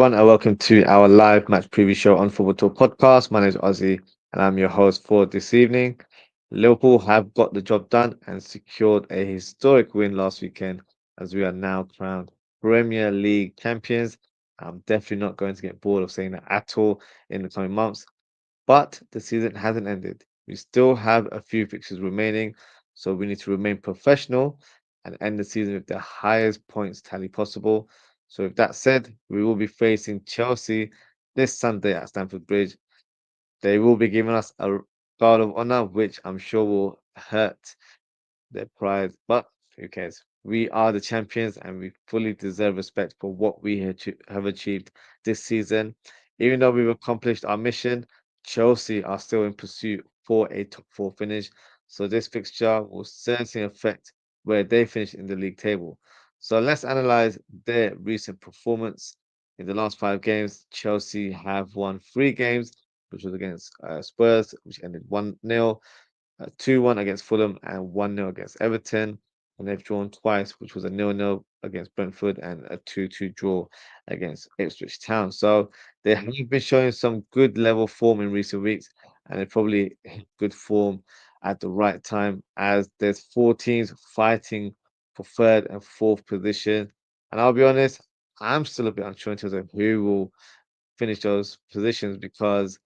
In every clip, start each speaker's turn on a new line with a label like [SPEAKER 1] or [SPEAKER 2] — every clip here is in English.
[SPEAKER 1] everyone, and welcome to our live match preview show on Football Talk Podcast. My name is Ozzie, and I'm your host for this evening. Liverpool have got the job done and secured a historic win last weekend, as we are now crowned Premier League champions. I'm definitely not going to get bored of saying that at all in the coming months. But the season hasn't ended. We still have a few fixtures remaining, so we need to remain professional and end the season with the highest points tally possible. So, with that said, we will be facing Chelsea this Sunday at Stamford Bridge. They will be giving us a guard of honor, which I'm sure will hurt their pride, but who cares? We are the champions and we fully deserve respect for what we have achieved this season. Even though we've accomplished our mission, Chelsea are still in pursuit for a top four finish. So this fixture will certainly affect where they finish in the league table. So let's analyze their recent performance. In the last 5 games, Chelsea have won 3 games, which was against Spurs, which ended 1-0, 2-1 against Fulham and 1-0 against Everton. And they've drawn twice, which was a 0-0 against Brentford and a 2-2 draw against Ipswich Town. So they have been showing some good level form in recent weeks, and they're probably in good form at the right time as there's 4 teams fighting for third and fourth position. And I'll be honest, I'm still a bit unsure in terms of who will finish those positions because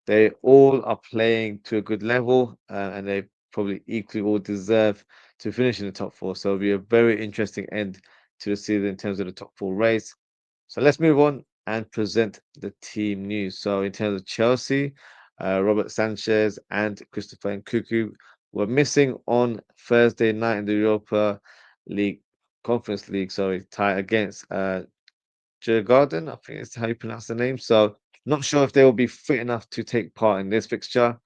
[SPEAKER 1] they all are playing to a good level, and they probably equally all deserve to finish in the top four. So it'll be a very interesting end to the season in terms of the top four race. So let's move on and present the team news. So in terms of Chelsea, Robert Sanchez and Christopher Nkunku were missing on Thursday night in the Europa League Conference League, sorry, tie against Garden, I think is how you pronounce the name. So not sure if they will be fit enough to take part in this fixture.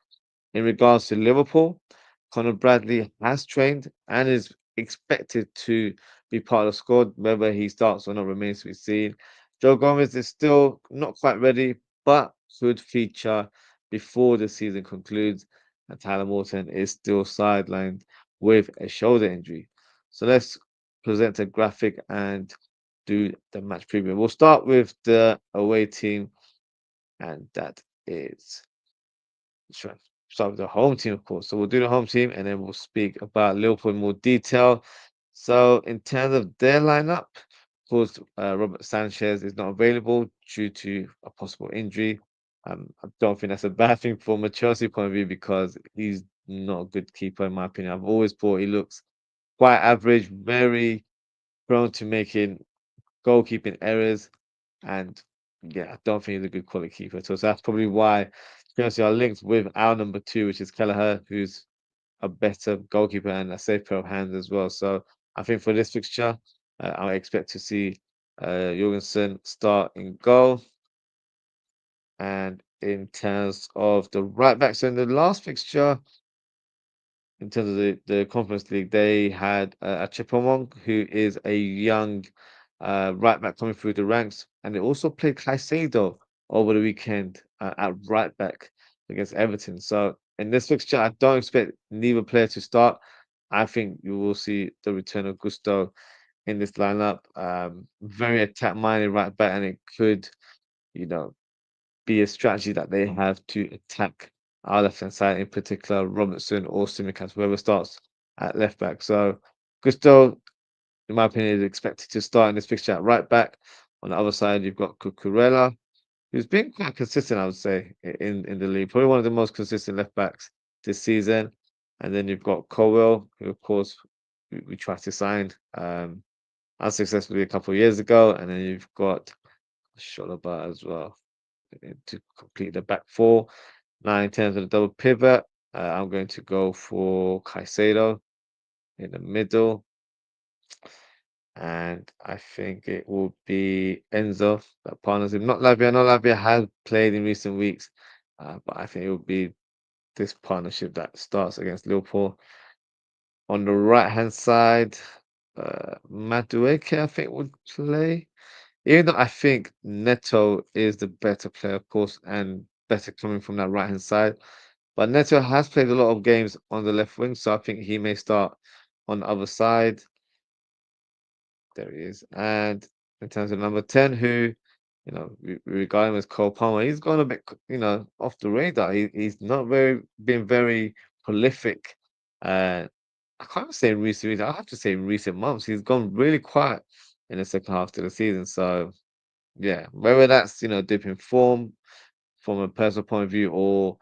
[SPEAKER 1] In regards to Liverpool, Conor Bradley has trained and is expected to be part of the squad. Whether he starts or not remains to be seen. Joe Gomez is still not quite ready, but could feature before the season concludes. And Tyler Morton is still sidelined with a shoulder injury. So let's present a graphic and do the match preview. We'll start with the away team, and that is sure. Start with the home team, of course. So we'll do the home team and then we'll speak about Liverpool in more detail. So in terms of their lineup, of course, Robert Sanchez is not available due to a possible injury. I don't think that's a bad thing from a Chelsea point of view because he's not a good keeper in my opinion. I've always thought he looks quite average, very prone to making goalkeeping errors, and yeah, I don't think he's a good quality keeper. So that's probably why Chelsea are linked with our number two, which is Kelleher, who's a better goalkeeper and a safe pair of hands as well. So I think for this fixture, I expect to see Jorgensen start in goal. And in terms of the right back, so in the last fixture, in terms of the Conference League, they had Chipomong, who is a young right back coming through the ranks, and they also played Caicedo over the weekend at right back against Everton. So in this fixture, I don't expect neither player to start. I think you will see the return of Gusto in this lineup. Very attack-minded right back, and it could, you know, be a strategy that they have to attack our left hand side, in particular Robertson or Simicast, whoever starts at left back. So Gusto, in my opinion, is expected to start in this fixture at right back. On the other side, you've got Cucurella, who's been quite consistent, I would say, in the league. Probably one of the most consistent left backs this season. And then you've got Colwell, who of course we tried to sign unsuccessfully a couple of years ago. And then you've got Sholaba as well to complete the back four. Now, in terms of the double pivot, I'm going to go for Caicedo in the middle. And I think it will be Enzo that partners him. Not Lavia. No, Lavia has played in recent weeks, but I think it will be this partnership that starts against Liverpool. On the right-hand side, Madueke, I think, would play. Even though I think Neto is the better player, of course, and better coming from that right-hand side. But Neto has played a lot of games on the left wing, so I think he may start on the other side. There he is. And in terms of number 10, who regarding as Cole Palmer, he's gone a bit, off the radar. He's not been very prolific. Uh, I can't say in recent weeks. I have to say in recent months, he's gone really quiet in the second half of the season. So yeah, whether that's dip in form from a personal point of view or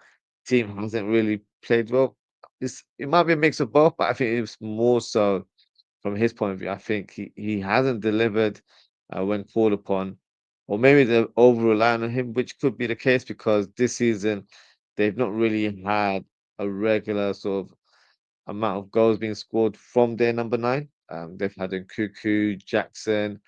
[SPEAKER 1] team hasn't really played well, it might be a mix of both. But I think it's more so from his point of view. I think he hasn't delivered when called upon, or maybe they're over relying on him, which could be the case because this season they've not really had a regular sort of amount of goals being scored from their number nine. They've had Nkuku, Jackson.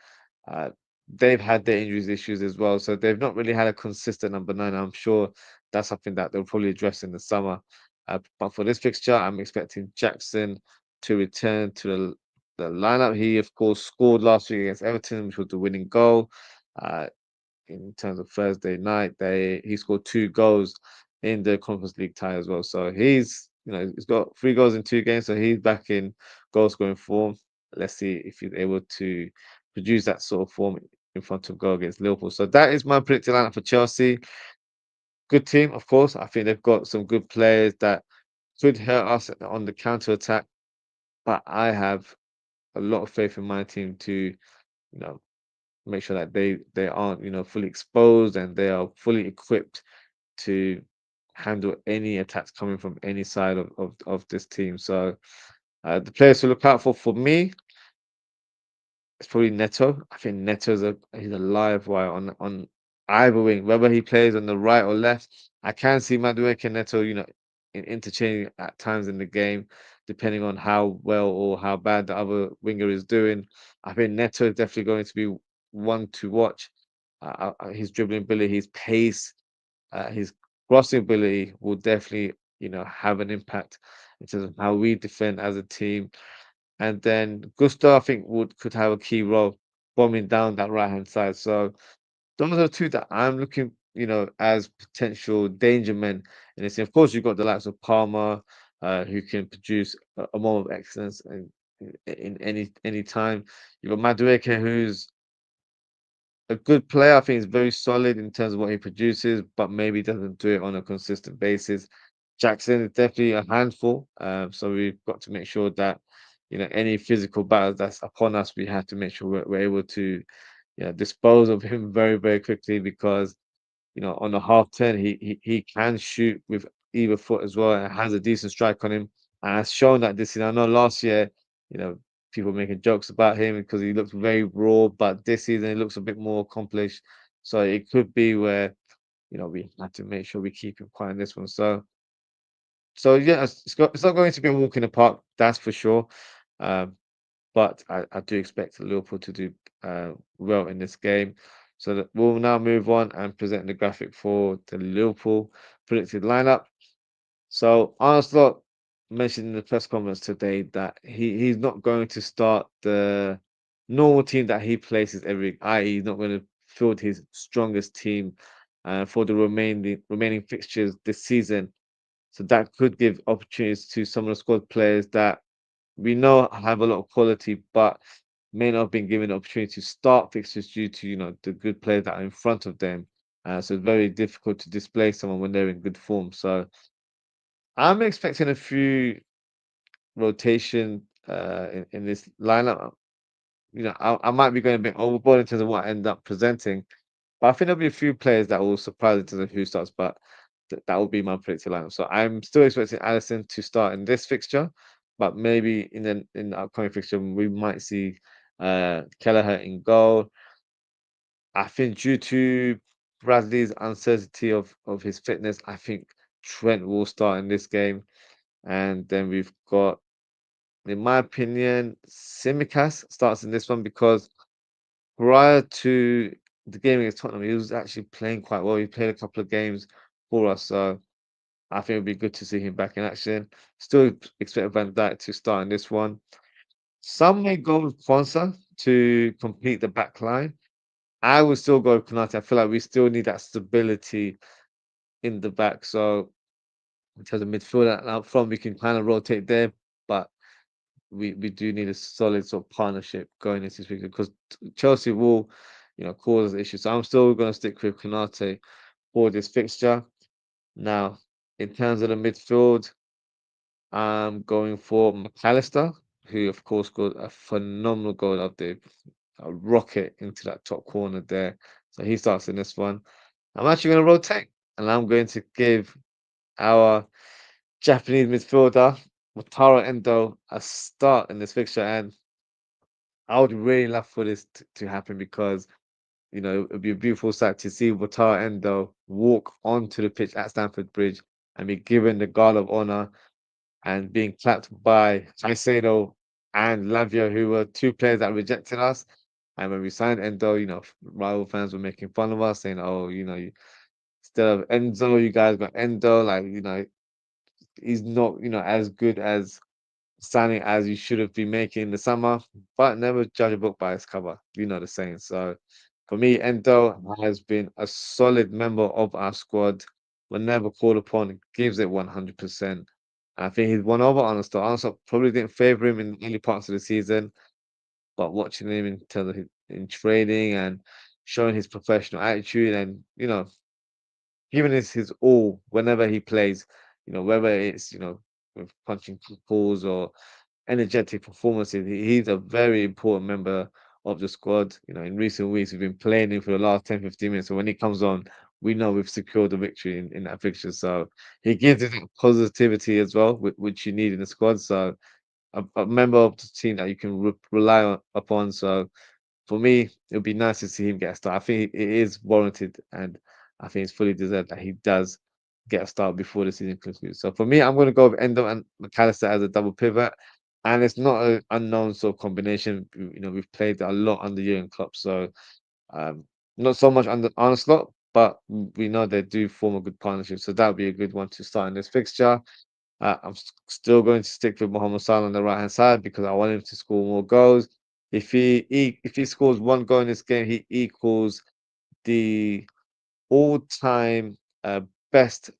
[SPEAKER 1] Uh, they've had their injuries issues as well, so they've not really had a consistent number nine. I'm sure that's something that they'll probably address in the summer. But for this fixture, I'm expecting Jackson to return to the lineup. He, of course, scored last week against Everton, which was the winning goal. Uh, in terms of Thursday night, he scored 2 goals in the Conference League tie as well. So he's got 3 goals in 2 games, so he's back in goal scoring form. Let's see if he's able to produce that sort of form in front of goal against Liverpool. So that is my predicted lineup for Chelsea. Good team, of course. I think they've got some good players that could hurt us on the counter attack, but I have a lot of faith in my team to, know, make sure that they aren't, fully exposed and they are fully equipped to handle any attacks coming from any side of this team. So the players to look out for me, it's probably Neto. I think he's a live wire on either wing, whether he plays on the right or left. I can see Madueke and Neto, interchanging at times in the game, depending on how well or how bad the other winger is doing. I think Neto is definitely going to be one to watch. His dribbling ability, his pace, his crossing ability will definitely, have an impact in terms of how we defend as a team. And then Gusto, I think, could have a key role bombing down that right hand side. So those are the two that I'm looking, as potential danger men in this. Of course, you've got the likes of Palmer, who can produce a moment of excellence in any time. You've got Madueke, who's a good player. I think he's very solid in terms of what he produces, but maybe doesn't do it on a consistent basis. Jackson is definitely a handful. So we've got to make sure that any physical battles that's upon us, we have to make sure we're able to dispose of him very very quickly because on the half turn he can shoot with either foot as well and has a decent strike on him and has shown that this season. I know last year you know people making jokes about him because he looks very raw, but this season he looks a bit more accomplished. So it could be where we have to make sure we keep him quiet in this one. So yeah, it's not going to be a walk in the park, that's for sure. Um, but I do expect Liverpool to do well in this game. So that we'll now move on and present the graphic for the Liverpool predicted lineup. So Arne Slot mentioned in the press conference today that he's not going to start the normal team that he places every week, i.e., he's not going to field his strongest team for the remaining fixtures this season. So that could give opportunities to some of the squad players that we know have a lot of quality, but may not have been given the opportunity to start fixtures due to the good players that are in front of them. So it's very difficult to display someone when they're in good form. So I'm expecting a few rotation in this lineup. I might be going a bit overboard in terms of what I end up presenting, but I think there'll be a few players that will surprise in terms of who starts. But that will be my predicted lineup. So I'm still expecting Allison to start in this fixture, but maybe in the upcoming fixture we might see Kelleher in goal. I think due to Bradley's uncertainty of his fitness, I think Trent will start in this game. And then we've got, in my opinion, Simicas starts in this one because prior to the game against Tottenham, he was actually playing quite well. He played a couple of games for us, so I think it'd be good to see him back in action. Still expect Van Dijk to start in this one. Some may go with Kwanzaa to complete the back line. I would still go with Konate. I feel like we still need that stability in the back. So in terms of midfield and up front, we can kind of rotate there, but we do need a solid sort of partnership going into this week because Chelsea will, causes issues. So I'm still going to stick with Konate for this fixture. Now, in terms of the midfield, I'm going for McAllister, who of course scored a phenomenal goal up there, a rocket into that top corner there. So he starts in this one. I'm actually going to rotate, and I'm going to give our Japanese midfielder Wataru Endo a start in this fixture, and I would really love for this to happen because it'd be a beautiful sight to see Wataru Endo walk onto the pitch at Stamford Bridge and be given the guard of honor and being clapped by Caicedo and Lavia, who were two players that rejected us. And when we signed Endo, rival fans were making fun of us, saying, "Oh, instead of Enzo, you guys got Endo." Like, he's not, as good as signing as you should have been making in the summer, but never judge a book by its cover. You know the saying. So for me, Endo has been a solid member of our squad. Whenever called upon, gives it 100%. I think he's won over Armstrong. Armstrong probably didn't favour him in early parts of the season, but watching him in terms of in training and showing his professional attitude and giving his all whenever he plays, whether it's with punching balls or energetic performances. He's a very important member of the squad. In recent weeks, we've been playing him for the last 10, 15 minutes. So when he comes on, we know we've secured the victory in that fixture. So he gives us that positivity as well, which you need in the squad. So a member of the team that you can rely upon. So for me, it would be nice to see him get a start. I think it is warranted, and I think it's fully deserved that he does get a start before the season concludes. So for me, I'm going to go with Endo and McAllister as a double pivot, and it's not an unknown sort of combination. We've played a lot under Jurgen Klopp, so um, not so much under Arne, but we know they do form a good partnership. So that would be a good one to start in this fixture. I'm still going to stick with Mohamed Salah on the right hand side because I want him to score more goals. If he scores one goal in this game, he equals the all-time best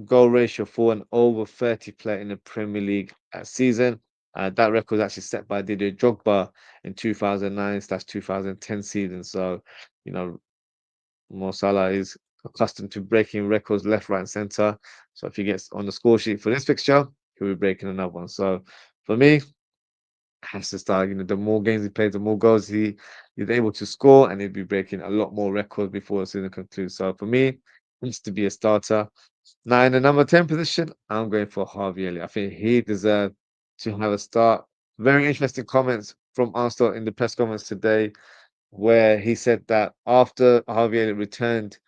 [SPEAKER 1] goal ratio for an over 30 player in the Premier League season. That record was actually set by Didier Drogba in 2009/2010 season. So, you know, Mo Salah is accustomed to breaking records left, right, and center. So if he gets on the score sheet for this fixture, he'll be breaking another one. So for me, has to start. The more games he plays, the more goals he's able to score, and he'll be breaking a lot more records before the season concludes. So for me, he needs to be a starter. Now in the number 10 position, I'm going for Harvey Elliott. I think he deserved to have a start. Very interesting comments from Arsenal in the press conference today where he said that after Harvey Elliott returned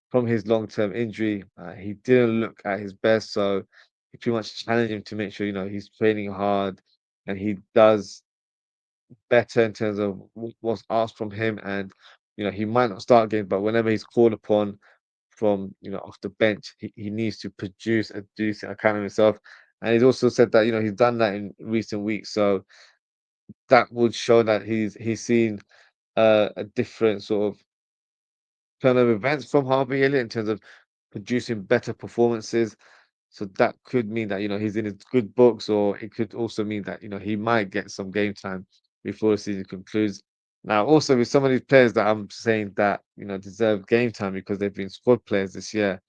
[SPEAKER 1] from his long-term injury, he didn't look at his best. So he pretty much challenged him to make sure he's training hard and he does better in terms of what's asked from him. And he might not start games, but whenever he's called upon from off the bench, he needs to produce a decent account of himself. And he's also said that he's done that in recent weeks. So that would show that he's seen a different sort of turn of events from Harvey Elliott in terms of producing better performances. So that could mean that he's in his good books, or it could also mean that he might get some game time before the season concludes. Now, also with some of these players that I'm saying that deserve game time because they've been squad players this year,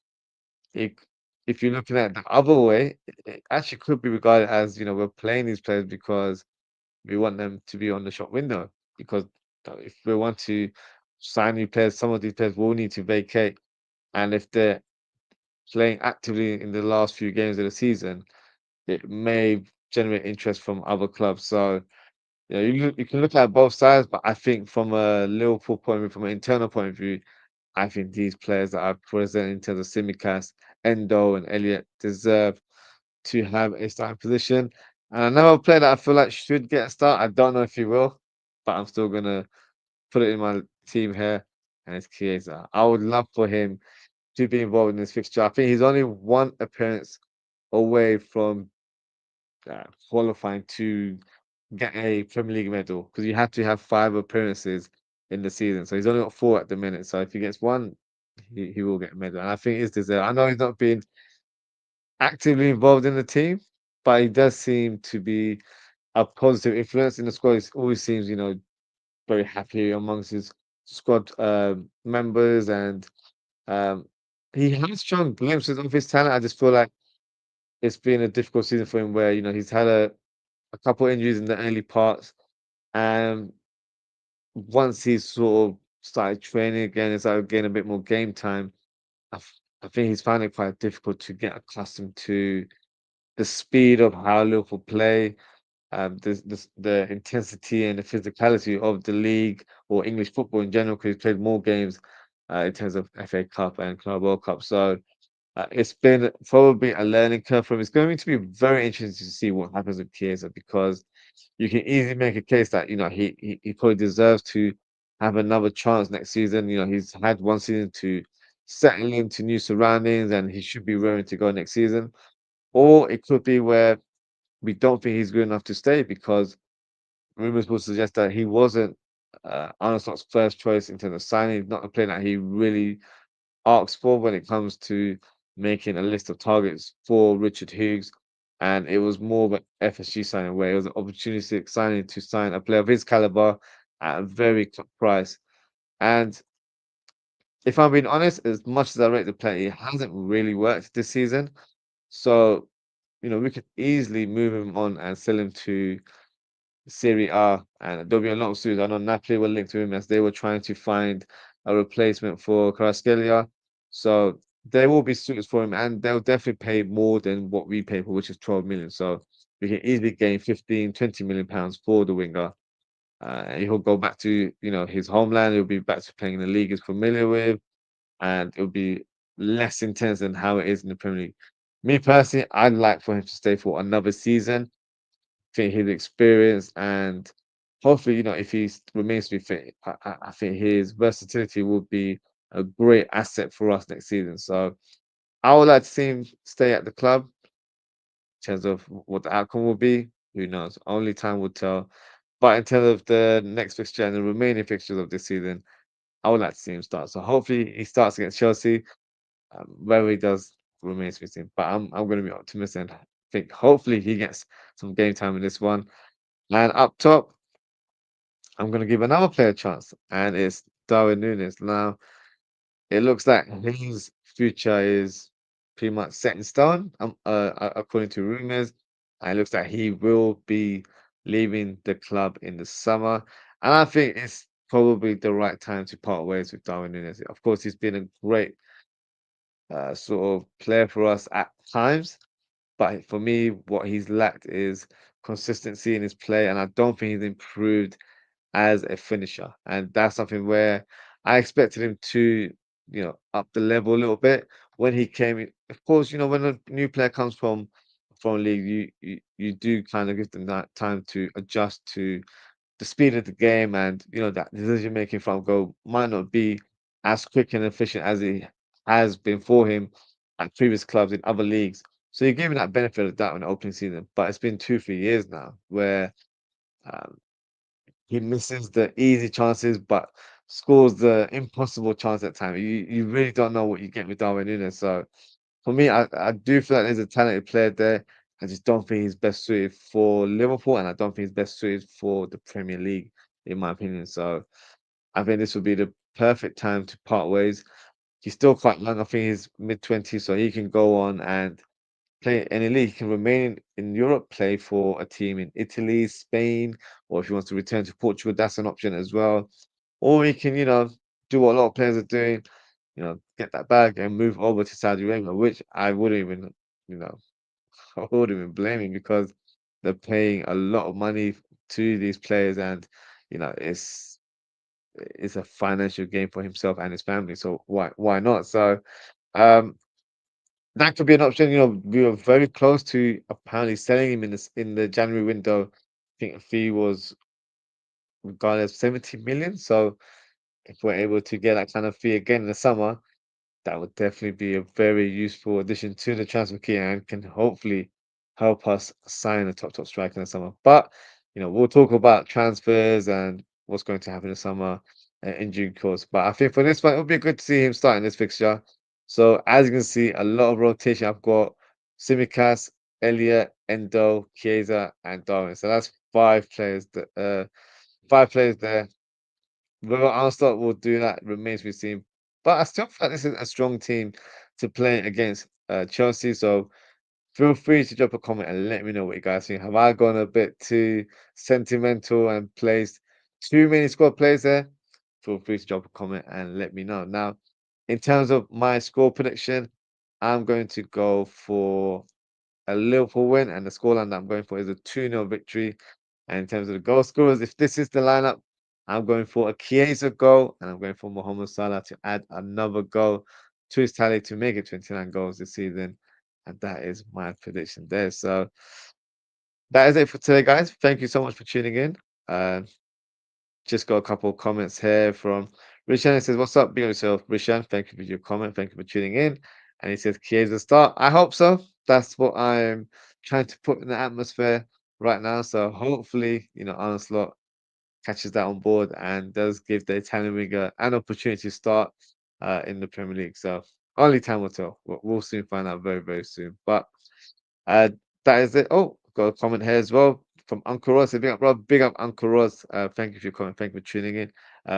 [SPEAKER 1] it, if you're looking at the other way, it actually could be regarded as we're playing these players because we want them to be on the shop window. Because if we want to sign new players, some of these players will need to vacate, and if they're playing actively in the last few games of the season, it may generate interest from other clubs. So, you can look at both sides, but I think from a Liverpool point of view, from an internal point of view, I think these players that are present in terms of Simicast, Endo, and Elliot deserve to have a starting position. And another player that I feel like should get a start, I don't know if he will, but I'm still gonna put it in my team here, and it's Chiesa. I would love for him to be involved in this fixture. I think he's only one appearance away from qualifying to get a Premier League medal because you have to have 5 appearances in the season. So he's only got 4 at the minute. So if he gets one, he will get a medal. And I think it's deserved. I know he's not been actively involved in the team, but he does seem to be a positive influence in the squad. He always seems, very happy amongst his squad members, and um, he has shown glimpses of his talent. I just feel like it's been a difficult season for him, where he's had a couple injuries in the early parts, and once he's sort of started training again and started getting a bit more game time, I think he's finding it quite difficult to get accustomed to the speed of how Liverpool play, the intensity and the physicality of the league or English football in general, because he's played more games in terms of FA Cup and Club World Cup. So it's been probably a learning curve for him. It's going to be very interesting to see what happens with Chiesa, because you can easily make a case that he probably deserves to have another chance next season. He's had one season to settle into new surroundings, and he should be raring to go next season. Or it could be where we don't think he's good enough to stay, because rumors will suggest that he wasn't Arne Slot's first choice in terms of signing, not a player that he really asks for when it comes to making a list of targets for Richard Hughes. And it was more of an FSG signing, where it was an opportunistic signing to sign a player of his caliber at a very top price. And if I'm being honest, as much as I rate the player, it hasn't really worked this season. So, we could easily move him on and sell him to Serie A, and there'll be a lot of suits. I know Napoli were linked to him, as they were trying to find a replacement for Kvaratskhelia. So there will be suitors for him, and they'll definitely pay more than what we pay for, which is 12 million. So we can easily gain 15, 20 million pounds for the winger. And he'll go back to, his homeland. He'll be back to playing in the league he's familiar with, and it'll be less intense than how it is in the Premier League. Me personally, I'd like for him to stay for another season. Think his experience, and hopefully, if he remains to be fit, I think his versatility will be a great asset for us next season. So I would like to see him stay at the club. In terms of what the outcome will be, who knows? Only time will tell. But in terms of the next fixture and the remaining fixtures of this season, I would like to see him start. So hopefully he starts against Chelsea. Whether he does remains to be seen. But I'm going to be optimistic and think hopefully he gets some game time in this one. And up top, I'm going to give another player a chance, and it's Darwin Núñez. Now, it looks like his future is pretty much set in stone, according to rumors. And it looks like he will be leaving the club in the summer. And I think it's probably the right time to part ways with Darwin Núñez. Of course, he's been a great sort of player for us at times. But for me, what he's lacked is consistency in his play, and I don't think he's improved as a finisher. And that's something where I expected him to, up the level a little bit when he came in. Of course, when a new player comes from a league, you do kind of give them that time to adjust to the speed of the game, and that decision making from goal might not be as quick and efficient as it has been for him at previous clubs in other leagues. So you give him that benefit of that in the opening season, but it's been 2, 3 years now where um, he misses the easy chances, but scores the impossible chance at time. You really don't know what you get with Darwin Núñez. So for me, I do feel like there's a talented player there. I just don't think he's best suited for Liverpool, and I don't think he's best suited for the Premier League, in my opinion. So I think this would be the perfect time to part ways. He's still quite young. I think he's mid-20s, so he can go on and play any league. He can remain in Europe, play for a team in Italy, Spain, or if he wants to return to Portugal, that's an option as well. Or he can, do what a lot of players are doing, get that bag and move over to Saudi Arabia, which I wouldn't even, you know, I wouldn't even blame him, because they're paying a lot of money to these players, and it's a financial gain for himself and his family. So why not? So um that could be an option. We were very close to apparently selling him in the January window. I think the fee was regarded as 70 million. So if we're able to get that kind of fee again in the summer, that would definitely be a very useful addition to the transfer key, and can hopefully help us sign a top striker in the summer. But we'll talk about transfers and what's going to happen in the summer in due course. But I think for this one, it would be good to see him starting this fixture. So as you can see, a lot of rotation. I've got Simicas, Elliot, Endo, Chiesa, and Darwin. So that's five players. Five players there. Whether Arsenal will do that remains to be seen. But I still feel like this is a strong team to play against Chelsea. So feel free to drop a comment and let me know what you guys think. Have I gone a bit too sentimental and placed too many squad players there? Feel free to drop a comment and let me know. Now, in terms of my score prediction, I'm going to go for a Liverpool win, and the scoreline that I'm going for is a 2-0 victory. And in terms of the goal scorers, if this is the lineup, I'm going for a Chiesa goal, and I'm going for Mohamed Salah to add another goal to his tally to make it 29 goals this season. And that is my prediction there. So that is it for today, guys. Thank you so much for tuning in. Uh, just got a couple of comments here from Rishan. He says, "What's up? Be yourself, Rishan. Thank you for your comment. Thank you for tuning in." And he says, "Chiesa start." I hope so. That's what I'm trying to put in the atmosphere right now. So hopefully, Arne catches that on board and does give the Italian winger an opportunity to start in the Premier League. So only time will tell. We'll soon find out very, very soon. But uh, that is it. Oh, got a comment here as well from Uncle Ross. Big up, Rob. Big up, Uncle Ross. Thank you for your comment. Thank you for tuning in.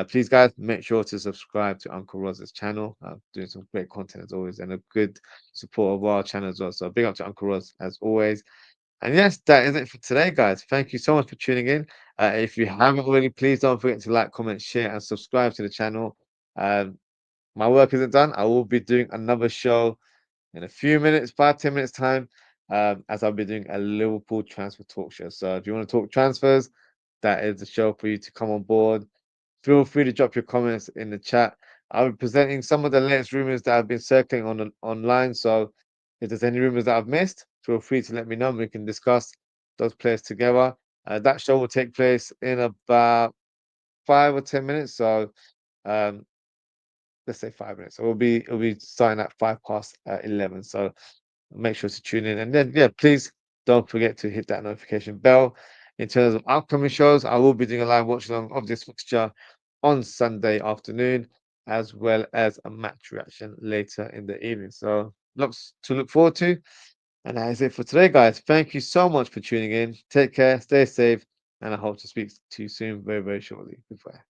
[SPEAKER 1] Please, guys, make sure to subscribe to Uncle Ross's channel. Doing some great content as always and a good support of our channel as well. So big up to Uncle Ross as always. And yes, that is it for today, guys. Thank you so much for tuning in. If you haven't already, please don't forget to like, comment, share, and subscribe to the channel. Um, my work isn't done. I will be doing another show in a few minutes, 5, 10 minutes time, as I'll be doing a Liverpool transfer talk show. So if you want to talk transfers, that is the show for you to come on board. Feel free to drop your comments in the chat. I'll be presenting some of the latest rumors that have been circling online. So if there's any rumors that I've missed, feel free to let me know. We can discuss those players together. That show will take place in about 5 or 10 minutes. So um, let's say 5 minutes. So it'll be starting at 11. So make sure to tune in. And then yeah, please don't forget to hit that notification bell. In terms of upcoming shows, I will be doing a live watch along of this fixture on Sunday afternoon, as well as a match reaction later in the evening. So lots to look forward to. And that is it for today, guys. Thank you so much for tuning in. Take care, stay safe, and I hope to speak to you soon, very, very shortly. Goodbye.